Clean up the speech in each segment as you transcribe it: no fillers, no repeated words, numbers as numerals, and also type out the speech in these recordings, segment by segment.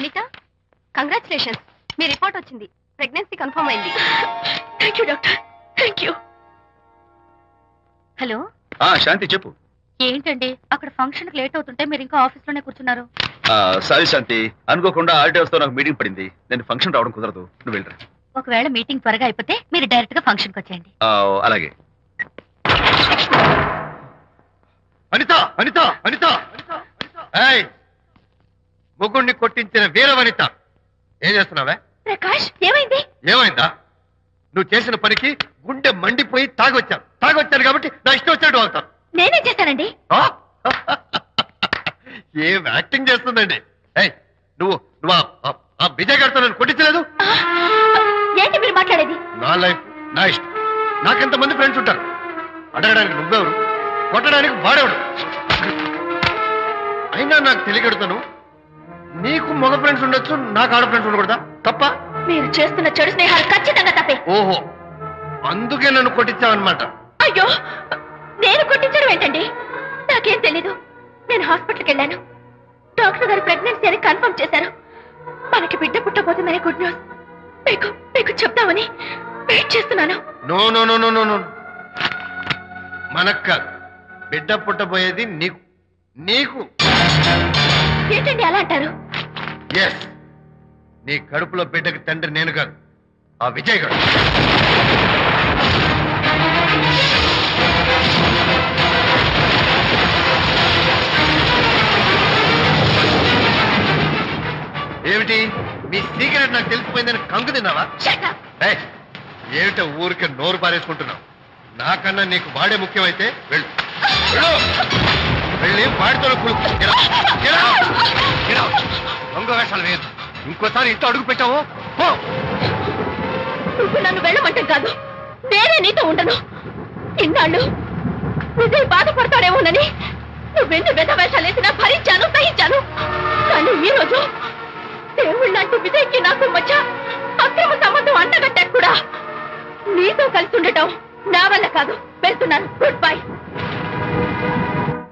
Anitha, congratulations, మీ report వచ్చింది. Pregnancy confirm అయింది. Thank you doctor, thank you. Hello Shanti చెప్పు. ఏంటండి అక్కడ ఫంక్షన్ కి లేట్ అవుతుంటే మీరు ఇంకా ఆఫీస్ లోనే కూర్చున్నారు? సారీ శాంతి, అనుకోకుండా ఆర్టీఎస్ తో నాకు మీటింగ్ పడింది. నేను ఫంక్షన్ రావడం కుదరదు, నువ్వు వెళ్ళరా. ఒకవేళ మీటింగ్ త్వరగా అయిపోతే మీరు డైరెక్ట్ గా ఫంక్షన్ కి వచ్చేయండి. అలాగే. అనిత అనిత అనిత, ముగ్గుడిని కొట్టించిన వీర వనిత, ఏం చేస్తున్నావే? ప్రకాష్, ఏమైంది? ఏమైందా? నువ్వు చేసిన పనికి గుండె మండిపోయి తాగొచ్చాను కాబట్టి నా ఇష్టం వచ్చినట్టు అవుతాను. నేనేం చేశానండి? ఏం యాక్టింగ్ చేస్తుందండి. నువ్వు నువ్వు ఆ విజయ్ గారితో నన్ను కొట్టించలేదు. ఏంటి మీరు మాట్లాడేది? నా లైఫ్ నా ఇష్టం. నాకెంతమంది ఫ్రెండ్స్ ఉంటారు. అడగడానికి నువ్వెవరు, కొట్టడానికి వాడేవాడు. అయినా నాకు తెలియగడుతాను, నీకు మగ ఫ్రెండ్స్ ఉండొచ్చు, నాకు ఆడ ఫ్రెండ్స్ ఉండకూడదా? తప్ప? మీరు చేస్తున్న చెడు స్నేహాలు ఖచ్చితంగా తప్పే. ఓహో, అందుకే నన్ను కొట్టించావన్నమాట. అయ్యో, నేను కొట్టించడం ఏంటండి? నాకేం తెలీదు. నేను హాస్పిటల్కి వెళ్ళాను. డాక్టర్ గారు ప్రెగ్నెన్సీ అని కన్ఫర్మ్ చేశారు. మనకి బిడ్డ పుట్టబోతుందని గుడ్ న్యూస్ మీకు చెప్తామని వెయిట్ చేస్తున్నాను. No no no no no no, మనక్క బిడ్డ పుట్టబోయేది నీకు. నీకు ఏంటండి అలా అంటారు? ఎస్, నీ కడుపులో బిడ్డకి తండ్రి నేను కాదు, ఆ విజయ్ గారు. ఏమిటి మీ సీక్రెట్ నాకు తెలిసిపోయిందని కంగు తిన్నావా? ఏమిటో ఊరికే నోరు పారేసుకుంటున్నావు? నాకన్నా నీకు వాడే ముఖ్యమైతే వెళ్ళు, వెళ్ళి వాడితో దొంగ వేషాలు వేయదు. ఇంకోసారి ఇంట్లో అడుగు పెట్టావు నువ్వు నన్ను వెళ్ళమంటే కాదు, నేనే నీతో ఉండను. ఇన్నాళ్ళు విజయ్ బాధపడతాడేమోనని నువ్వెన్ని వెద వేషాలు వేసినా భరించాను, సహించాను. కానీ ఈ రోజు దేవుళ్ళంటూ విజయ్కి నాకు మధ్య అక్రమ సంబంధం అంటగట్టా కూడా నీతో కలిసి ఉండటం నా వల్ల కాదు. వెళ్తున్నాను, గుడ్ బై.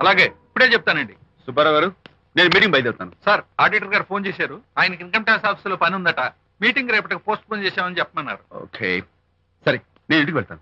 అలాగే, ఇప్పుడే చెప్తానండి. సుబ్బారావు గారు, నేను మీటింగ్ బయలుదేరుతాను. సార్, ఆడిటర్ గారు ఫోన్ చేశారు. ఆయనకి ఇన్కమ్ ట్యాక్స్ ఆఫీస్ లో పని ఉందట. మీటింగ్ రేపటికి పోస్ట్ పోన్ చేశామని చెప్పమన్నారు. ఓకే, సరే, నేను ఇంటికి వెళ్తాను.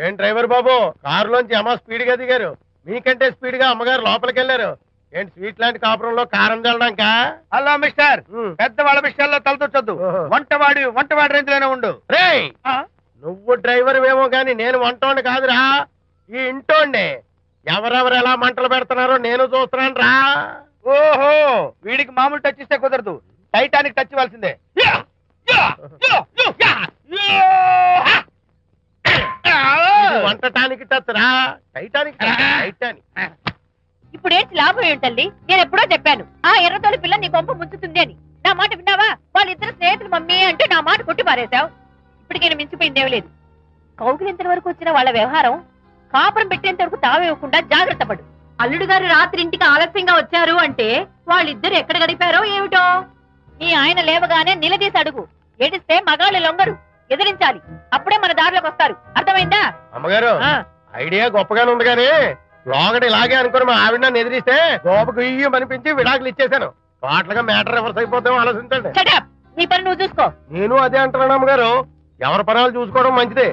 ఏం డ్రైవర్ బాబు, కారులోంచి అమ్మ స్పీడ్ గా దిగారు. మీకంటే స్పీడ్ గా అమ్మగారు లోపలికి వెళ్ళారు. ఏంటి స్వీట్ లాంటి కాపురంలో కారం చల్లడానికా? హలో మిస్టర్, పెద్దవాళ్ళ విషయాల్లో తలదొచ్చొద్దు. వంటవాడి రేంజ్ లోనే ఉండు. రే, నువ్వు డ్రైవర్ ఏమో గాని నేను వంటోండి కాదురా, ఈ ఇంటోండి. ఎవరెవరు ఎలా మంటలు పెడుతున్నారో నేను చూస్తున్నాను రా. ఓహో, వీడికి మామూలు టచ్ ఇస్తే కుదరదు, టైటానిక్ టచ్ ఇవ్వాల్సిందే. వంటటానికి టచ్ రా, టైటానిక్ టైటానిక్. ఇప్పుడు ఏంటి లాభం ఏంటల్లి? నేను ఎప్పుడో చెప్పాను ఆ ఎర్రతోలి పిల్ల నీ కొంప ముంచుతుంది అని. నా మాట విన్నావా? వాళ్ళిద్దరు స్నేహితులు మమ్మీ అంటే నా మాట కొట్టి పారేశావు. ఇప్పటికైనా మించిపోయిందేం లేదు. కౌగిలింత వరకు వచ్చిన వాళ్ళ వ్యవహారం కాపురం పెట్టేంత వరకు తావేవ్వకుండా జాగ్రత్త పడు. అల్లుడు గారు రాత్రి ఇంటికి ఆలస్యంగా వచ్చారు అంటే వాళ్ళిద్దరు ఎక్కడ గడిపారో ఏమిటో. నీ ఆయన లేవగానే నిలదీసి అడుగు. ఏడిస్తే మగాళ్ళు లొంగరు, ఎదిరించాలి. అప్పుడే మన దారిలోకి వస్తారు. అర్థమైందా? అమ్మగారు, ఐడియా గొప్పగానే ఉంది కానీ లోగడ ఇలాగే అనుకుని మా ఆవిడ నన్ను ఎదిరిస్తే గోపకు ఇయ్యం అనిపించి విడాకులు ఇచ్చేశాను. పాటలుగా మ్యాటర్ రివర్స్ అయిపోతాం, ఆలోచించండి. నీ పని నువ్వు చూసుకో. నేను అదే అంటున్నాను అమ్మగారు, ఎవరి పనాలు చూసుకోవడం మంచిదే,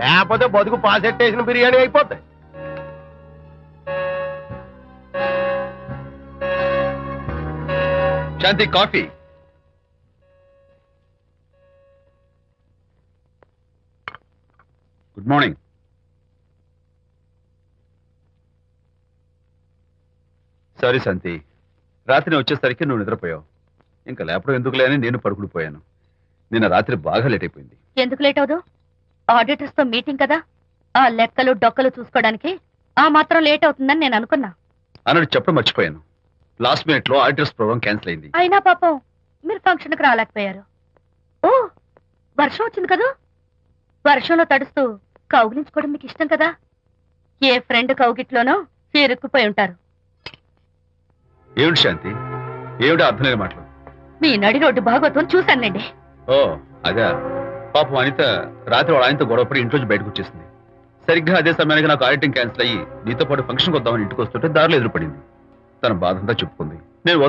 లేకపోతే బతుకు పాసెట్టేసిన బిర్యానీ అయిపోతాయి. శాంతి కాఫీ. Good morning. సారీ శాంతి, రాత్రి వచ్చేసరికి నువ్వు నిద్రపోయావు. ఇంకా లేపడం ఎందుకులే అని నేను పడుకుడిపోయాను. నిన్న రాత్రి బాగా లేట్ అయిపోయింది. ఎందుకు లేట్ అవదు? ఆడిటర్స్ తో మీటింగ్ కదా, ఆ లెక్కలు డొక్కలు చూసుకోవడానికి ఆ మాత్రం లేట్ అవుతుందని నేను అనుకున్నా. అన్నట్టు చెప్పడం మర్చిపోయాను. లాస్ట్ మినిట్ లో ఆడిటర్స్ ప్రోగ్రామ్ క్యాన్సిల్ అయింది. అయినా పాపం మీరు ఫంక్షన్ కి రాలేకపోయారు. ఓ, వర్షం వచ్చింది కదా, వర్షంలో తడుస్తూ కౌగిలించుకోవడం మీకు ఇష్టం కదా. ఏ ఫ్రెండ్ కౌగిట్లోనో ఇరుక్కుపోయి ఉంటారు. ఏమిటి శాంతి, ఏమిటి అర్థం లేని మాటలు? మీ నడి రోడ్డు భాగవతం చూశానండి. ఓ అదే, పాపం అనిత రాత్రి వాళ్ళ ఆయనతో గొడవపడి ఇంట్లోంచి బయటకు వచ్చేసింది. సరిగ్గా అదే సమయానికి నాకు ఆడిటింగ్ క్యాన్సిల్ అయ్యి నీతో పాటు ఫంక్షన్కి వద్దామని ఇంటికి వస్తుంటే దారిలో ఎదురుపడింది. తన బాధంతా చెప్పుకుంది. నేను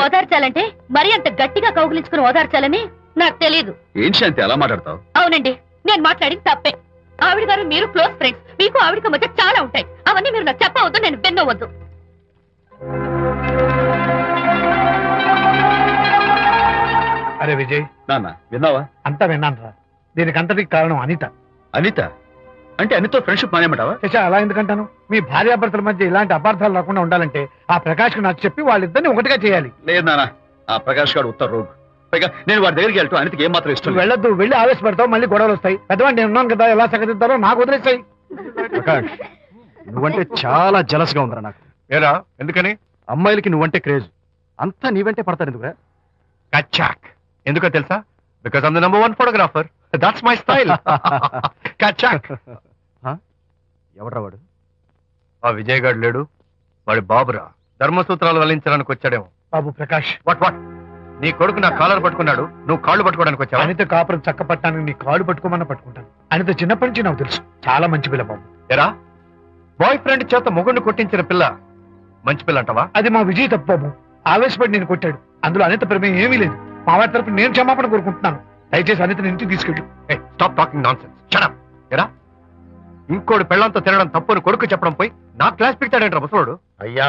ఓదార్చాలంటే మరీ అంత గట్టిగా కౌగిలించుకుని ఓదార్చాలని నాకు తెలియదు. ఏం శాంతి అలా మాట్లాడతావు? అవునండి, నేను మాట్లాడింది తప్పే. ఆవిడ గారు మీరు క్లోజ్ ఫ్రెండ్స్, మీకు ఆవిడకి మధ్య చాలా ఉంటాయి. అవన్నీ మీరు నాకు చెప్పవద్దు, నేను విన్నవద్దు. అరే విజయ్, నాన్న విన్నావా? అంతా విన్నాను రా. దీనికి అంతటికి కారణం అనిత. అనిత అంటే అనితో ఫ్రెండ్షిప్ మానేమంటావా? శశా, అలా ఎందుకంటాను? మీ భార్యాభర్తల మధ్య ఇలాంటి అపార్థాలు రాకుండా ఉండాలంటే ఆ ప్రకాష్ కు నాకు చెప్పి వాళ్ళిద్దరిని ఒకటిగా చేయాలి. లేదు నాన్న, ఆ ప్రకాష్ గారు ఉత్తర రోగ్. పైగా నేను వాడి దగ్గరికి వెళ్తాను. అనితకి ఏం మాత్రం ఇష్టం. వెళ్ళొద్దు, వెళ్ళి ఆవేశపడతావు, మళ్ళీ గొడవలు వస్తాయి. పెద్దవాడు నేను ఉన్నాను కదా, ఎలా సగదిద్దారో నాకు వదిలేస్తాయి. ప్రకాష్, నువ్వంటే చాలా జలస్ గా ఉందిరా నాకు. ఏరా, ఎందుకని? అమ్మాయిలకి నువ్వంటే క్రేజ్. అంతా నీవంటే పడతారు ఎందుకురా? కచ్చాక్. ఎందుకో తెలుసా? Because I'm the number 1 photographer. That's my style. కచ్చాక్. ఎవడ్రా వాడు? ఆ విజయ్ గారు లేడు, వాడి బాబురా. ధర్మసూత్రాలు వల్లించడానికి వచ్చాడేమో. బాబు ప్రకాష్, వాట్ నీ కొడుకు నా కాలర్ పట్టుకున్నాడు, నువ్వు కాళ్ళు పట్టుకోవడానికి వచ్చావు. అనిత కాపురం చక్క పట్టడానికి నీ కాళ్ళు పట్టుకోమన్నా పట్టుకుంటాను. అనిత చిన్నప్పటి నుంచి నాకు తెలుసు, చాలా మంచి పిల్ల బాబు. ఎరా, బాయ్ ఫ్రెండ్ చేత మొగుడిని కొట్టించిన పిల్ల మంచి పిల్ల అంటావా? అది మా విజయ్ తప్పు బాబు. ఆవేశపడి నేను కొట్టాడు. అందులో అనిత ప్రమేయం ఏమీ లేదు. మా వారి తరపు నేను క్షమాపణ కోరుకుంటున్నాను. దయచేసి అనితని ఇంటికి తీసుకెళ్ళు. Stop talking nonsense. Shut up. ఎరా, ఇంకోటి పెళ్ళంతో తినడం తప్పుని కొడుకు చెప్పడం పోయి నా క్లాస్ పిక్తాడంటారా ముసలోడు? అయ్యా,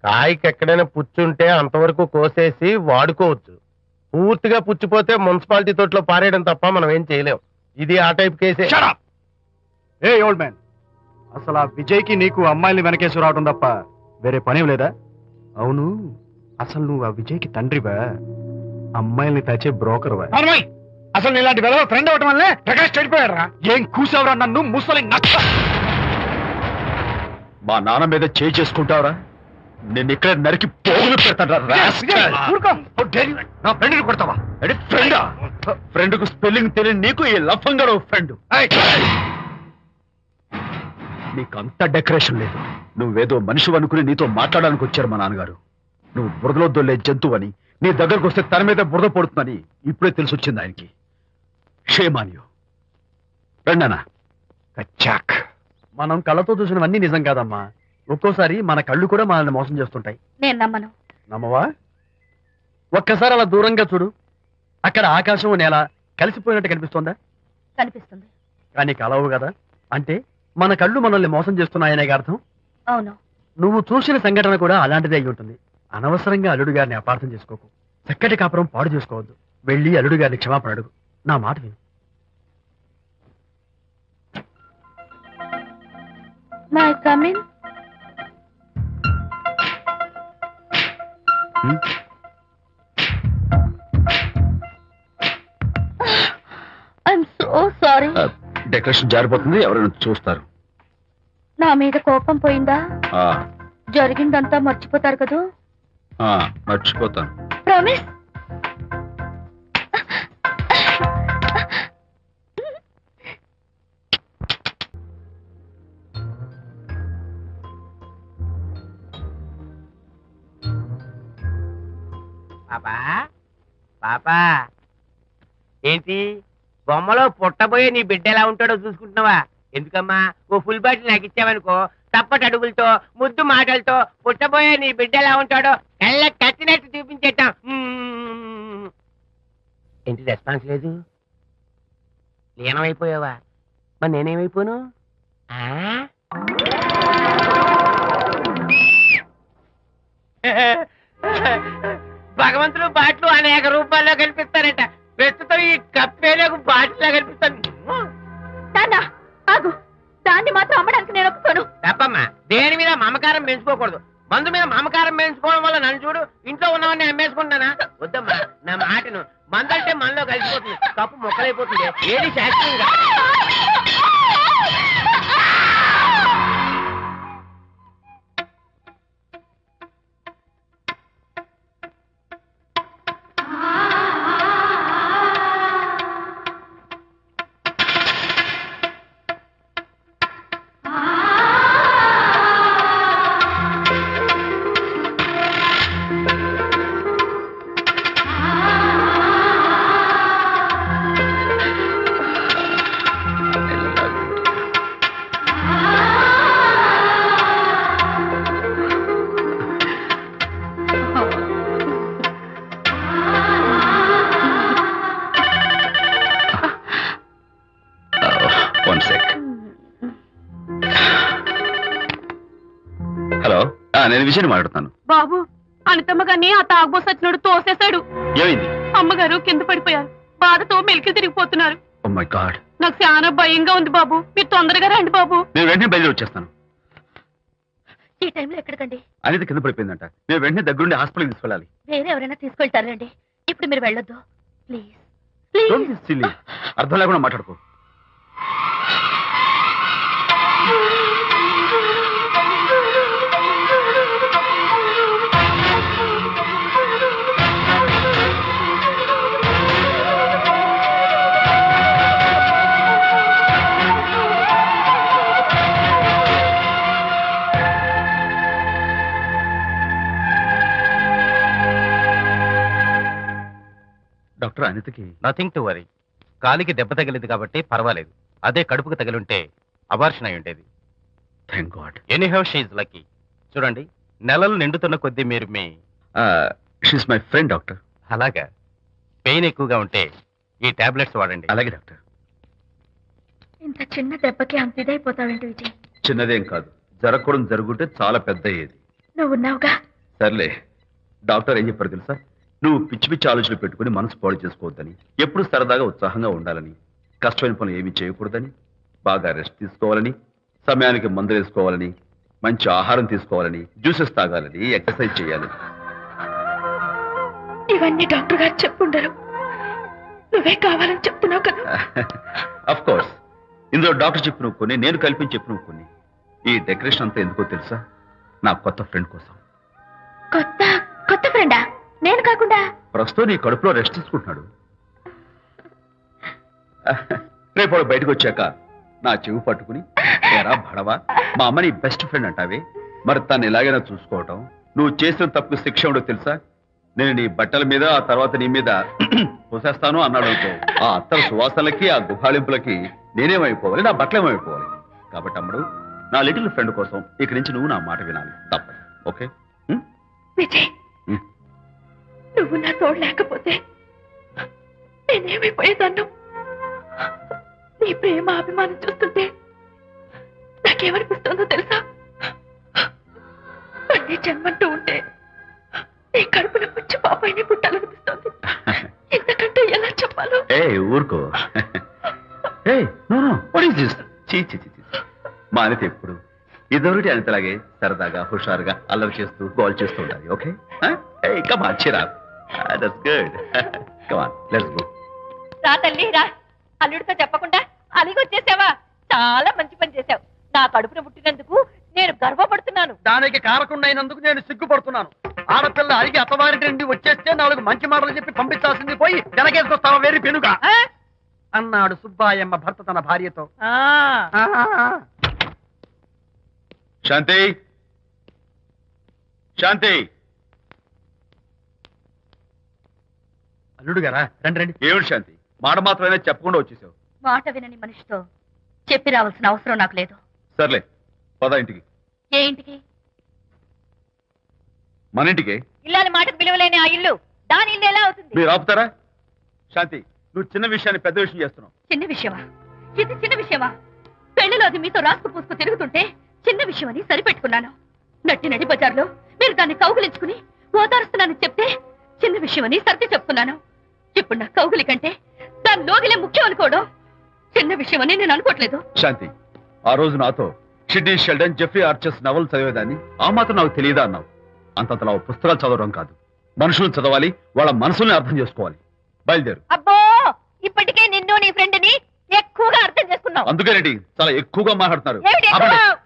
కాయకి ఎక్కడైనా పుచ్చుంటే అంతవరకు కోసేసి వాడుకోవచ్చు. పూర్తిగా పుచ్చిపోతే మున్సిపాలిటీ తోటలో పారేయడం తప్ప మనం ఏం చేయలేం. ఇది ఆ టైప్ కేసే. ఏ ఓల్డ్ మ్యాన్, అసలు ఆ విజయ్కి నీకు అమ్మాయిని వెనకేసి రావడం తప్ప వేరే పనేం లేదా? అవును, అసలు నువ్వు ఆ విజయ్కి తండ్రివా, అమ్మాయిల్ని తెచ్చే బ్రోకర్వా? అసలు ఇలాంటి వెధవ ఫ్రెండ్ అవటం వల్లే ప్రకాష్ చెడిపోయాడు రా. ఏం కూసావురా నన్ను ముసలి నచ్చ? మా నాన్న మీద చేయి చేసుకుంటావురా? నేను ఇక్కడ నరికి పోగులు పెడతాను. నా ఫ్రెండ్ని కొడతావా? ఫ్రెండ్ కు స్పెల్లింగ్ తెలియని నీకు ఈ లఫంగా ఫ్రెండ్. నీకంత డెకరేషన్ లేదు. నువ్వేదో మనిషి అనుకుని నీతో మాట్లాడడానికి వచ్చారు మా నాన్నగారు. నువ్వు బురదలో దొల్లే జంతువు అని, నీ దగ్గరకు వస్తే తన మీద బురద పడుతుందని ఇప్పుడే తెలిసి వచ్చింది ఆయనకి. షేమాన్యు రండనా. కచ్చాక్. మనం కళ్ళతో చూసినవన్నీ నిజం కాదమ్మా. ఒక్కోసారి మన కళ్ళు కూడా మనల్ని మోసం చేస్తుంటాయి. నేను నమ్మను. నమ్మవా? ఒక్కసారి అలా దూరంగా చూడు. అక్కడ ఆకాశం నేల కలిసిపోయినట్టు కనిపిస్తోందా? కనిపిస్తుంది. కానీ కలవు కదా. అంటే మన కళ్ళు మనల్ని మోసం చేస్తున్నాయనే అర్థం. అవును. నువ్వు చూసిన సంఘటన కూడా అలాంటిదే అయి ఉంటుంది. అనవసరంగా అల్లుడు గారిని అపార్థం చేసుకోకు. చక్కటి కాపురం పాడు చేసుకోవద్దు. వెళ్ళి అల్లుడు గారిని క్షమాపణ అడుగు. నా మాట విను. May come in. I'm so sorry. Decoration జారిపోతుంది, ఎవరైనా చూస్తారు. నా మీద కోపం పోయిందా? ఆ, జరిగిందంతా మర్చిపోతారు కదూ? ఆ, మర్చిపోతాను. ప్రామిస్. పాపా పాపా, ఏంటి బొమ్మలో పుట్టబోయే నీ బిడ్డ ఎలా ఉంటాడో చూసుకుంటున్నావా? ఎందుకమ్మా, ఓ ఫుల్ బాటిల్ నాకు ఇచ్చావనుకో, తప్పటి అడుగులతో ముద్దు మాటలతో పుట్టబోయే నీ బిడ్డ ఎలా ఉంటాడో కళ్ళ కట్టినట్టు చూపించేటాం. ఏంటి రెస్పాన్స్ లేదు? లీనమైపోయావా? మరి నేనేమైపోను? భగవంతుడు మందులు బాట్లు అనేక రూపాల్లో కనిపిస్తారట. ప్రస్తుతం ఈ కప్పేలకు బాటిల్లా కనిపిస్తాను. నాన్న ఆగు, దాన్ని మాత్రం అమ్మడానికి నేను ఒప్పుకోను. తప్పమ్మా, దేని మీద మమకారం పెంచుకోకూడదు. మందు మీద మమకారం పెంచుకోవడం వల్ల నన్ను చూడు, ఇంట్లో ఉన్నవన్నీ అమ్మేసుకుంటానా? వద్దమ్మా, నా మాటను. మందు అంటే మనలో కలిసిపోతుంది, కప్పు మొక్కలైపోతుంది. ఏది శాస్త్రీయంగా నేను విజయని మాట్లాడుతాను. బాబు, అనితమ్మ గారిని ఆ తాగుబోసు వచ్చినోడు తోసేశాడు. ఏమైంది? అమ్మగారు కింద పడిపోయారు, బాధతో మెలికి తిరిగిపోతున్నారు. ఓ మై గాడ్, నాకు చాలా భయంగా ఉంది బాబు, మీరు తొందరగా రండి బాబు. నేను వెంటనే బయలుదేరి వచ్చేస్తాను. ఈ టైంలో ఎక్కడికండి? అనిత కింద పడిపోయిందంట. నేను వెంటనే దగ్గరుండి హాస్పిటల్కి తీసుకెళ్ళాలి. వేరే ఎవరైనా తీసుకెళ్తారండి, ఇప్పుడు మీరు వెళ్ళొద్దు ప్లీజ్. అర్థం లేకుండా మాట్లాడుకో. డాక్టర్, అనితకి నథింగ్ టు వరీ. కాలికి దెబ్బ తగిలింది కాబట్టి పర్వాలేదు. అదే కడుపుకు తగిలింటే అబార్షన్ అయి ఉండేది. Thank God. Anyhow she is lucky. చూడండి, నెలలు నిండుతున్న కొద్దీ మీరు మీ షీస్ మై ఫ్రెండ్ డాక్టర్. అలాగా. పెయిన్ ఎక్కువగా ఉంటే ఈ టాబ్లెట్స్ వాడండి. అలాగే డాక్టర్. ఇంత చిన్న దెబ్బకి అంత ఇదైపోతావేంటి విజయ్? చిన్నదేం కాదు, జరగకూడదు జరుగుంటే చాలా పెద్ద అయ్యేది. నువ్వు ఉన్నావుగా. సర్లే, డాక్టర్ ఏం చెప్పారు తెలుసా? నువ్వు పిచ్చి పిచ్చి ఆలోచనలు పెట్టుకుని మనసు పాడు చేసుకోవద్దని, ఎప్పుడు సరదాగా ఉత్సాహంగా ఉండాలని, కష్టమైన పనులు ఏమీ చేయకూడదని, బాగా రెస్ట్ తీసుకోవాలని, సమయానికి మందులు వేసుకోవాలని, మంచి ఆహారం తీసుకోవాలని, జ్యూసెస్ తాగాలని, ఎక్సర్సైజ్ చేయాలి. ఇవన్నీ డాక్టర్ గారు చెప్పుండరు, నువ్వే కావాలని చెప్తున్నావు కదా. అఫ్ కోర్స్, ఇందులో డాక్టర్ చెప్పిన కొన్ని, నేను కల్పించి చెప్పిన కొన్ని. ఈ డెకరేషన్ అంతా ఎందుకో తెలుసా? నా కొత్త ఫ్రెండ్ కోసం. కొత్త కొత్త ఫ్రెండా? నేను కాకుండా? ప్రస్తుతం నీ కడుపులో రెస్ట్ తీసుకుంటున్నాడు. రేపు వాడు బయటకు వచ్చాక నా చెవి పట్టుకుని, ఎరా భడవా, మా అమ్మ నీ బెస్ట్ ఫ్రెండ్ అంటావే, మరి తను ఎలాగైనా చూసుకోవటం. నువ్వు చేసిన తప్పు శిక్ష ఉండో తెలుసా? నేను నీ బట్టల మీద, ఆ తర్వాత నీ మీద పోసేస్తాను అన్నాడు అనుకో, ఆ అత్తల సువాసనలకి, ఆ గుహాళింపులకి నేనేమైపోవాలి, నా బట్టలేమైపోవాలి. కాబట్టి అమ్ముడు, నా లిటిల్ ఫ్రెండ్ కోసం ఇక్కడి నుంచి నువ్వు నా మాట వినాలి, తప్పదు. ఓకే విజయ్, నువ్వు నా తోడు లేకపోతే నేనేమైపోయేదాన్ను. నీ ప్రేమ అభిమానం చూస్తుంటే నాకేమనిపిస్తుందో తెలుసా? మళ్ళీ జన్మంటూ ఉంటే నీ కడుపున పుచ్చి పాపాయిని పుట్టాలనిపిస్తుంది. ఇంతకంటే ఎలా చెప్పాలో? ఊరుకో. మా అనిత ఎప్పుడు ఇదొకటి అనితలాగే సరదాగా, హుషారుగా, అల్లరి చేస్తూ, గోల్ చేస్తూ ఉండాలి. ఓకే, కమా చిరా. That's good. Come on, let's go. రా తల్లి రా. అల్లుడితో చెప్పకుండా అలిగొచ్చేసావా? చాలా మంచి పని చేశావు. నా కడుపున పుట్టినందుకు నేను గర్వపడుతున్నాను. దానికి కారకుండైనందుకు నేను సిగ్గుపడుతున్నాను. ఆడపిల్ల అడిగి అత్తవారి నుండి వచ్చేస్తే 4 మంచి మాటలు చెప్పి పంపించాల్సింది పోయి వెనకేసుకొస్తావా వేరు పెనుగా అన్నాడు సుబ్బాయమ్మ భర్త తన భార్యతో. శాంతి, శాంతి. అల్లుడు గారా, రండి రండి. ఏమిటి శాంతి, మాట మాత్రమే చెప్పకుండా వచ్చేసావు? మాట వినని మనిషితో చెప్పి రావాల్సిన అవసరం నాకు లేదు. సర్లే, పద ఇంటికి. ఏ ఇంటికి? మన ఇంటికి. ఇల్లాలి మాటకు విలువలేని ఆ ఇల్లు దాని ఇల్లు ఎలా అవుతుంది? మీరు ఆపుతారా? శాంతి, నువ్వు చిన్న విషయాన్ని పెద్ద విషయం చేస్తున్నావు. చిన్న విషయమా? ఇది చిన్న విషయమా? పెళ్లిలో అది మీతో రాసుకు పూసుకు తిరుగుతుంటే చిన్న విషయం అని సరిపెట్టుకున్నాను. నడి బజార్లో మీరు దాన్ని కౌగులించుకుని ఓదారుస్తున్నానని చెప్తే చిన్న విషయమని సర్ది చెప్తున్నాను. ఇప్పుడు నా కౌగులి కంటే దాని లోగిలే ముఖ్యం అనుకోవడం చిన్న విషయమని నేను అనుకోవట్లేదు. శాంతి, ఆ రోజు నాతో షిడ్నీ షెల్డన్, జెఫ్రీ ఆర్చర్స్ నవలు చదివేదాన్ని ఆ మాత్రం నాకు తెలియదా అన్నావు. అంతంతలా పుస్తకాలు చదవడం కాదు, మనుషులను చదవాలి, వాళ్ళ మనసుల్ని అర్థం చేసుకోవాలి. బయలుదేరు. అబ్బో, ఇప్పటికే నిన్ను నీ ఫ్రెండ్ ని ఎక్కువగా అర్థం చేసుకున్నావు. అందుకేనండి చాలా ఎక్కువగా మాట్లాడుతున్నారు. ఏమిటి ఆపండి. ఎక్కువ?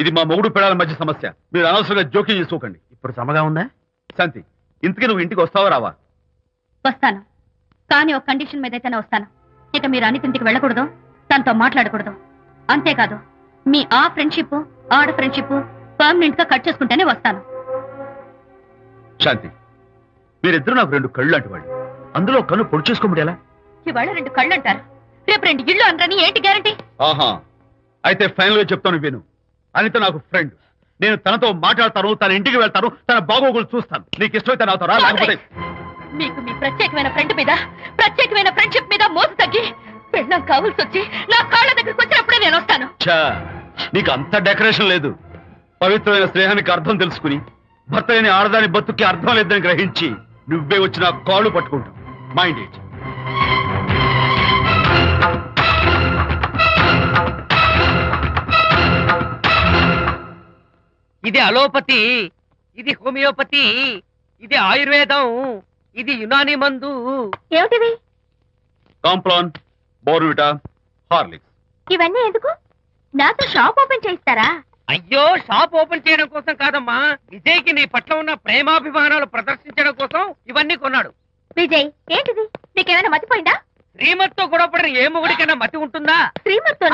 ఇది మా మొగుడు పిల్లల మధ్య సమస్య, మీరు అనవసరంగా జోక్యం చేసుకోకండి. ఇప్పుడు సమగా ఉందా? శాంతి, ఇంతకీ నువ్వు ఇంటికి వస్తావా రావా? వస్తాను, కానీ ఒక కండిషన్ మీద అయితేనే వస్తాను. ఇక మీరు అనితింటికి వెళ్ళకూడదు, తనతో మాట్లాడకూడదు. అంతేకాదు, మీ ఆ ఫ్రెండ్షిప్ ఆడ ఫ్రెండ్షిప్ పర్మనెంట్ గా కట్ చేసుకుంటేనే వస్తాను. శాంతి, మీరిద్దరు నాకు 2 కళ్ళు లాంటి వాళ్ళు. అందులో కన్ను పొడి చేసుకోమడి ఎలా? ఇవాళ 2 కళ్ళు అంటారు, రేపు 2 ఇళ్ళు అనరని ఏంటి గ్యారంటీ? ఆహా, అయితే ఫైనల్ గా చెప్తాను విను. అనిత నాకు ఫ్రెండ్. నేను తనతో మాట్లాడతాను, తన ఇంటికి వెళ్తాను, తన బాగోగులు చూస్తాను. నీకు ఇష్టమైతే నాతో రా, లేకపోతే మీకు మీ ప్రత్యేకమైన ఫ్రెండ్ మీద, ప్రత్యేకమైన ఫ్రెండ్షిప్ మీద మోసు తగ్గి పెళ్ళం కావాల్సి వచ్చి నా కాళ్ళ దగ్గరికి వచ్చినప్పుడే నేను వస్తాను. ఛా, నీకు అంత డెకరేషన్ లేదు. పవిత్రమైన స్నేహానికి అర్థం తెలుసుకుని భర్త లేని ఆడదాని బతుక్కి అర్థం లేదని గ్రహించి నువ్వే వచ్చి నా కాళ్ళు పట్టుకుంటావు. Mind it. ఇది అలోపతి, ఇది హోమియోపతి, ఇది ఆయుర్వేదం, ఇది యునాని మందు. ఏమిటివి? Complan, Bournvita, Horlicks. ఇవన్నీ ఎందుకు? నాతో షాప్ ఓపెన్ చేయిస్తారా? అయ్యో, షాప్ ఓపెన్ చేయడం కోసం కాదమ్మా, విజయ్కి నీ పట్ల ఉన్న ప్రేమాభిమానాలు ప్రదర్శించడం కోసం ఇవన్నీ కొన్నాడు. విజయ్, ఏంటిది? నీకేమైనా మతిపోయిందా? శ్రీమతితో గొడవపడిన ఏ మొగుడికైనా మతి ఉంటుందా? శ్రీమతితో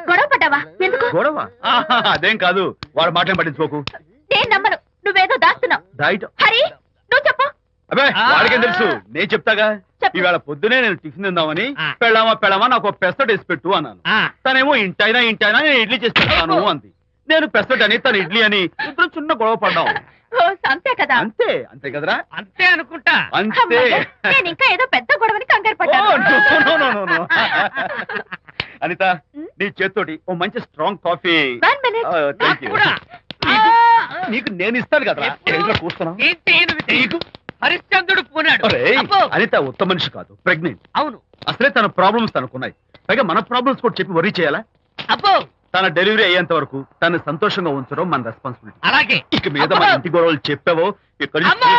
గొడవ పడ్డావా? ఎందుకు? గొడవ? ఆహా, అదేం కాదు. వాడు మాటలు పట్టించుకోకు. నేను నమ్మను, నువ్వేదో దాస్తున్నావు. డైట్. హరి, నువ్వు చెప్పు. అబ్బే, వాడికేం తెలుసు, నేను చెప్తాగా. చెప్పు. ఈవేళ పొద్దునే నేను టిఫిన్ తిందామని ఆ. పెళ్ళామా నాకు ఒక పెసరట్ వేసి పెట్టు అన్నాను. ఆ, తనేమో ఇంటైనా నేను ఇడ్లీ చేసి పెడతాను అంది. నేను పెసరట్ అని తను ఇడ్లీ అని ఇద్దరు చిన్న గొడవ పడ్డాం. ఓ, అంతే కదా? అంతే అంతే కదరా? అంతే అనుకుంటా. అంతే. అమ్మయ్య, నేను ఇంకా ఏదో పెద్ద గొడవని కంగారు ఓ, no, no, no, no. పడ్డాను. అనిత, నీ చేత్తోటి ఓ మంచి స్ట్రాంగ్ కాఫీ. 1 minute. నాకు కూడా. నీకు నేను ఇస్తాను కదా. ఎప్పుడు? కూస్తున్నావు. ఏంటి ఈయన విజయ్? హరిశ్చంద్రుడు పూనాడు. అబ్బో, అనిత ఉత్తమ మనిషి కాదు, ప్రెగ్నెంట్. అవును. అసలే తన ప్రాబ్లమ్స్ తనకున్నాయి, పైగా మన ప్రాబ్లమ్స్ కూడా చెప్పి వరీ చేయాలా? అబ్బో, తన డెలివరీ అయ్యేంత వరకు తను సంతోషంగా ఉంచడం మన రెస్పాన్సిబిలిటీ. అలాగే. ఇక మీద మన ఇంటి గొడవలు చెప్పావో ఇక్కడ అమ్మో.